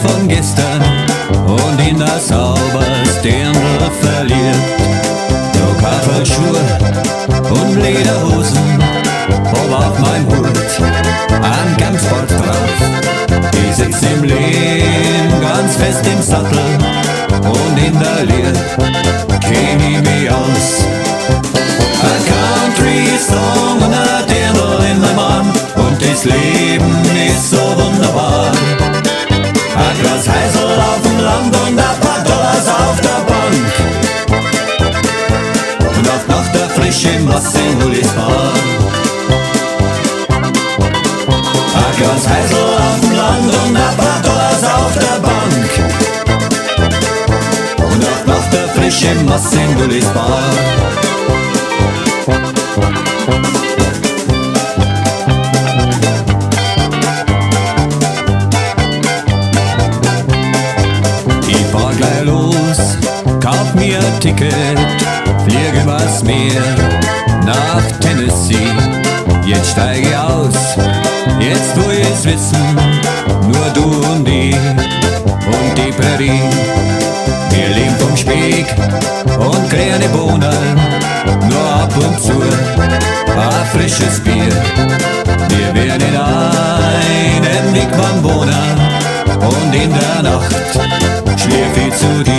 von gestern und in das sauberste Dirndl verliert. So Kaffelschuhe und Lederhosen, hab auf mein Hut ein Kampfsport drauf. Ich sitz im Lehn ganz fest im Sattel und in der Leer kenn ich mich aus. Ein Country-Song und ein Dirndl in meinem Arm und das Leben ist so wunderbar. Ein Glas Heisel auf dem Land und ein paar Dollars auf der Bank und auf Nacht der frische Masse in Hullis Bar. Ein Glas Heisel auf dem Land und ein paar Dollars auf der Bank und auf Nacht der frische Masse in Hullis Bar. Kauf mir ein Ticket, flieg übers Meer nach Tennessee. Jetzt steig ich aus, jetzt tu ich's wissen, nur du und ich und die Prärie. Wir leben vom Speck und kleine Bohnen, nur ab und zu ein frisches Bier. Wir werden in einem Wigwam wohnen und in der Nacht schläf ich zu dir.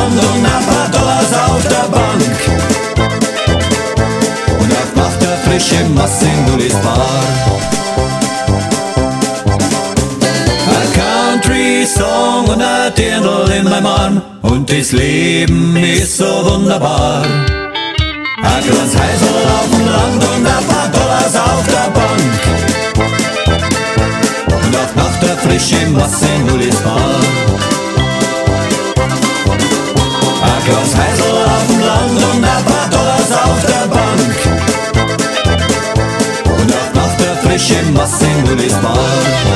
Und ein paar Dollars auf der Bank und auf Nacht der frische Masse in Hullis Bar. Ein Country-Song und ein Dirndl in meinem Arm und das Leben ist so wunderbar. Ein Glas Heisel auf dem Land und ein paar Dollars auf der Bank und auf Nacht der frische Masse in Hullis Bar. Ein Glas Heisel auf dem Land und ein paar Dollars auf der Bank und auf Nacht der frische Masse in Hullis Bar.